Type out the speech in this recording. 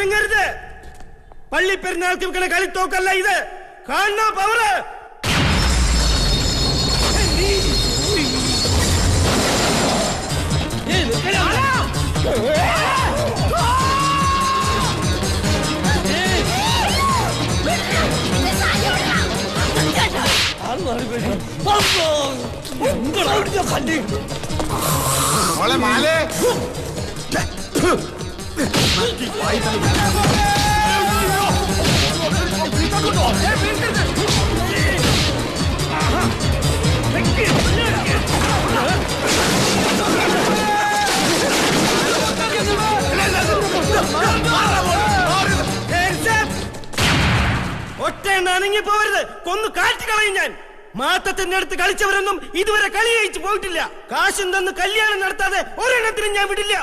അനങ്ങരുത്. പള്ളിപ്പെരുന്നാൾക്ക് വെക്കണ കളിത്തോക്കല്ല ഇത്. കാണുന്ന പവറ്. ഒറ്റ അനങ്ങി പോവരുത്. കൊന്നു കാറ്റ് കളയും ഞാൻ. മാത്തത്തിന്റെ അടുത്ത് കളിച്ചവരൊന്നും ഇതുവരെ കളി ജയിച്ചു പോയിട്ടില്ല. കാശും തന്ന് കല്യാണം നടത്താതെ ഒരെണ്ണത്തിനും ഞാൻ വിടില്ല.